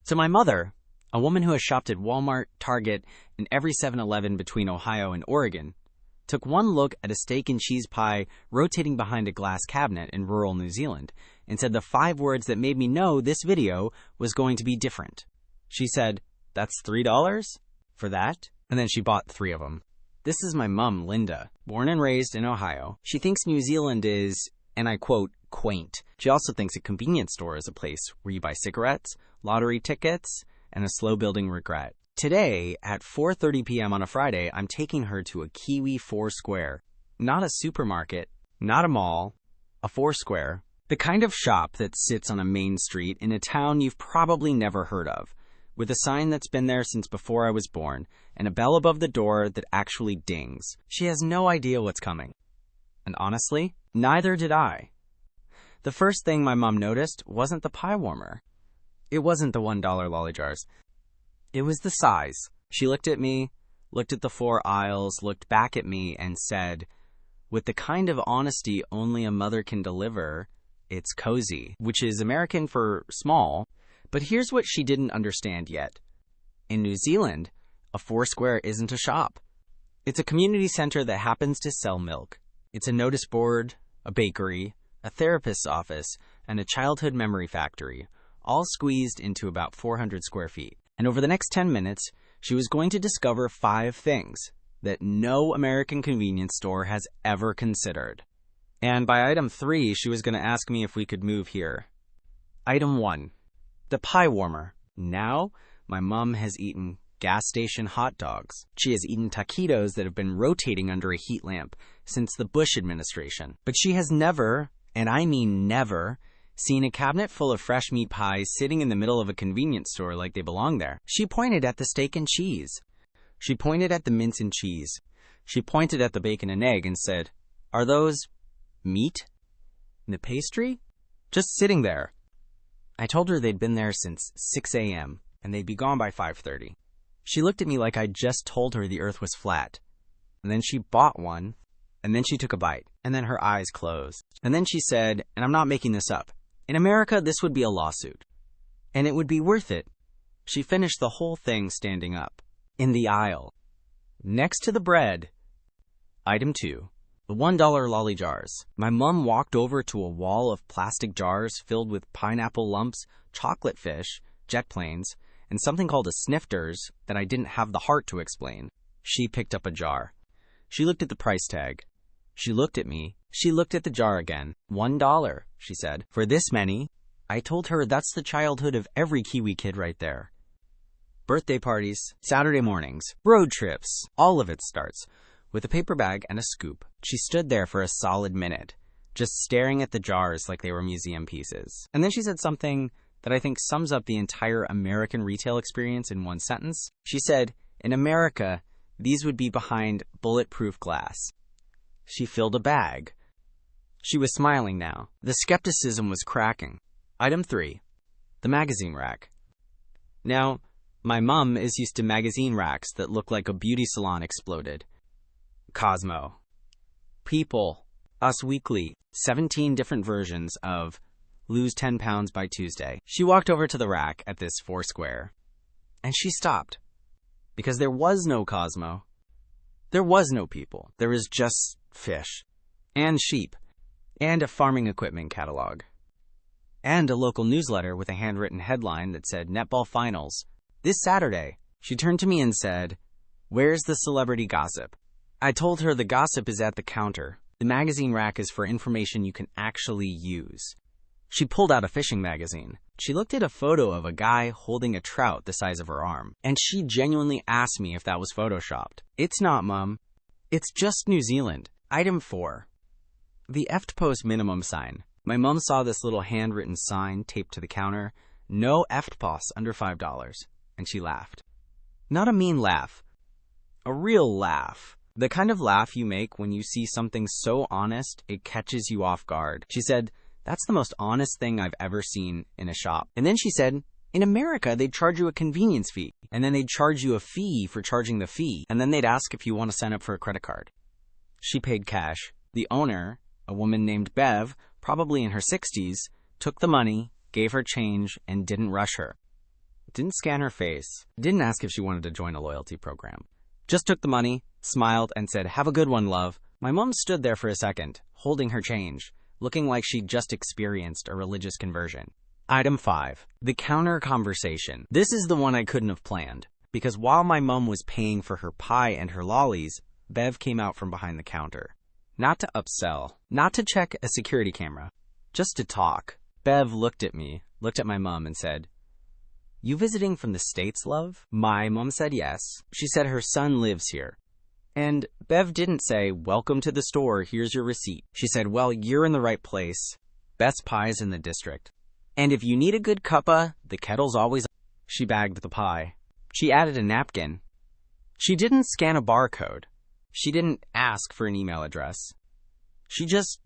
So my mother, a woman who has shopped at Walmart, Target, and every 7-Eleven between Ohio and Oregon, took one look at a steak and cheese pie rotating behind a glass cabinet in rural New Zealand and said the 5 words that made me know this video was going to be different. She said, "That's $3 for that?" And then she bought 3 of them. This is my mom, Linda, born and raised in Ohio. She thinks New Zealand is, and I quote, quaint. She also thinks a convenience store is a place where you buy cigarettes, lottery tickets, and a slow-building regret. Today, at 4:30 p.m. on a Friday, I'm taking her to a Kiwi Foursquare. Not a supermarket, not a mall, a Foursquare. The kind of shop that sits on a main street in a town you've probably never heard of, with a sign that's been there since before I was born, and a bell above the door that actually dings. She has no idea what's coming. And honestly, neither did I. The first thing my mom noticed wasn't the pie warmer. It wasn't the $1 lolly jars. It was the size. She looked at me, looked at the 4 aisles, looked back at me, and said, with the kind of honesty only a mother can deliver, "It's cozy," which is American for small. But here's what she didn't understand yet. In New Zealand, a Foursquare isn't a shop. It's a community center that happens to sell milk. It's a notice board, a bakery, a therapist's office, and a childhood memory factory, all squeezed into about 400 square feet. And over the next 10 minutes, she was going to discover 5 things that no American convenience store has ever considered. And by item 3, she was going to ask me if we could move here. Item 1, the pie warmer. Now, my mom has eaten gas station hot dogs. She has eaten taquitos that have been rotating under a heat lamp since the Bush administration. But she has never, and I mean never, seen a cabinet full of fresh meat pies sitting in the middle of a convenience store like they belong there. She pointed at the steak and cheese. She pointed at the mince and cheese. She pointed at the bacon and egg and said, "Are those meat? And the pastry? Just sitting there." I told her they'd been there since 6 a.m. and they'd be gone by 5:30. She looked at me like I'd just told her the earth was flat. And then she bought one, and then she took a bite, and then her eyes closed. And then she said, and I'm not making this up, "In America, this would be a lawsuit. And it would be worth it." She finished the whole thing standing up, in the aisle, next to the bread. Item 2, the $1 lolly jars. My mom walked over to a wall of plastic jars filled with pineapple lumps, chocolate fish, jet planes, and something called a snifters that I didn't have the heart to explain. She picked up a jar. She looked at the price tag. She looked at me. She looked at the jar again. $1, she said. "For this many?" I told her that's the childhood of every Kiwi kid right there. Birthday parties, Saturday mornings, road trips, all of it starts with a paper bag and a scoop. She stood there for a solid minute, just staring at the jars like they were museum pieces. And then she said something that I think sums up the entire American retail experience in one sentence. She said, "In America, these would be behind bulletproof glass." She filled a bag. She was smiling now. The skepticism was cracking. Item 3, the magazine rack. Now, my mom is used to magazine racks that look like a beauty salon exploded. Cosmo, People, Us Weekly, 17 different versions of Lose 10 pounds by Tuesday. She walked over to the rack at this Foursquare, and she stopped. Because there was no Cosmo. There was no People. There was just fish, and sheep, and a farming equipment catalog, and a local newsletter with a handwritten headline that said Netball Finals, this Saturday. She turned to me and said, "Where's the celebrity gossip?" I told her the gossip is at the counter. The magazine rack is for information you can actually use. She pulled out a fishing magazine. She looked at a photo of a guy holding a trout the size of her arm, and she genuinely asked me if that was photoshopped. "It's not, Mum. It's just New Zealand." Item 4, the Eftpos minimum sign. My mum saw this little handwritten sign taped to the counter, "No Eftpos under $5, and she laughed. Not a mean laugh, a real laugh. The kind of laugh you make when you see something so honest it catches you off guard. She said, "That's the most honest thing I've ever seen in a shop." And then she said, "In America, they'd charge you a convenience fee, and then they'd charge you a fee for charging the fee, and then they'd ask if you want to sign up for a credit card." She paid cash. The owner, a woman named Bev, probably in her 60s, took the money, gave her change, and didn't rush her. didn't scan her face, didn't ask if she wanted to join a loyalty program. Just took the money, smiled, and said, "Have a good one, love." My mom stood there for a second, holding her change, looking like she'd just experienced a religious conversion. Item 5. The counter conversation. This is the one I couldn't have planned, because while my mom was paying for her pie and her lollies, Bev came out from behind the counter. Not to upsell, not to check a security camera, just to talk. Bev looked at me, looked at my mom, and said, "You visiting from the States, love?" My mom said yes. She said her son lives here. And Bev didn't say, "Welcome to the store, here's your receipt." She said, "Well, you're in the right place. Best pies in the district. And if you need a good cuppa, the kettle's always on." She bagged the pie. She added a napkin. She didn't scan a barcode. She didn't ask for an email address. She just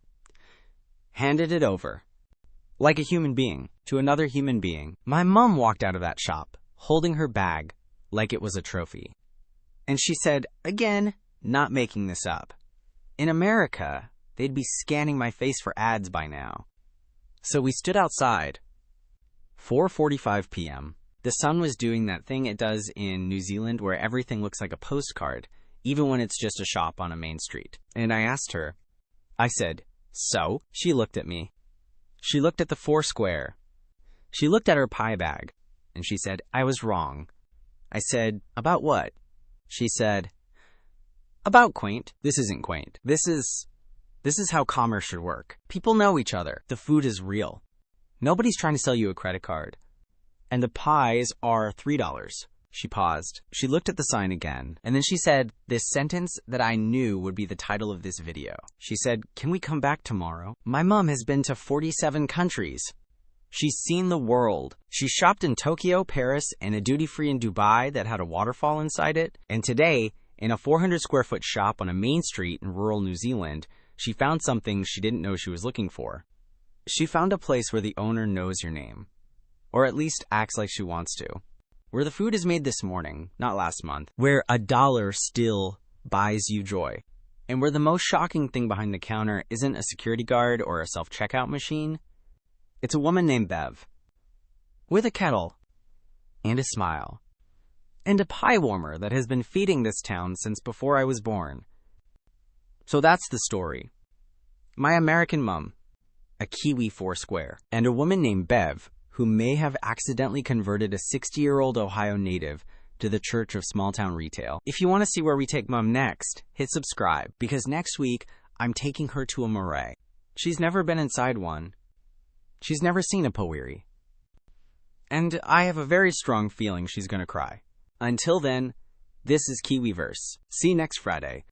handed it over, like a human being, to another human being. My mom walked out of that shop, holding her bag like it was a trophy. And she said, again, not making this up, in America, they'd be scanning my face for ads by now. So we stood outside. 4:45 p.m. The sun was doing that thing it does in New Zealand where everything looks like a postcard, even when it's just a shop on a main street. And I asked her, I said, "So?" She looked at me. She looked at the Foursquare. She looked at her pie bag, and she said, "I was wrong." I said, "About what?" She said, "About quaint." This isn't quaint. This is how commerce should work. People know each other. The food is real. Nobody's trying to sell you a credit card. And the pies are $3. She paused. She looked at the sign again, and then she said this sentence that I knew would be the title of this video. She said, "Can we come back tomorrow?" My mom has been to 47 countries. She's seen the world. She shopped in Tokyo, Paris, and a duty-free in Dubai that had a waterfall inside it. And today, in a 400-square-foot shop on a main street in rural New Zealand, she found something she didn't know she was looking for. She found a place where the owner knows your name, or at least acts like she wants to. Where the food is made this morning, not last month. Where $1 still buys you joy. And where the most shocking thing behind the counter isn't a security guard or a self-checkout machine. It's a woman named Bev. With a kettle. And a smile. And a pie warmer that has been feeding this town since before I was born. So that's the story. My American mom. A Kiwi Foursquare. And a woman named Bev, who may have accidentally converted a 60-year-old Ohio native to the Church of Small-Town Retail. If you want to see where we take Mom next, hit subscribe, because next week, I'm taking her to a marae. She's never been inside one. She's never seen a powiri. And I have a very strong feeling she's going to cry. Until then, this is Kiwiverse. See you next Friday.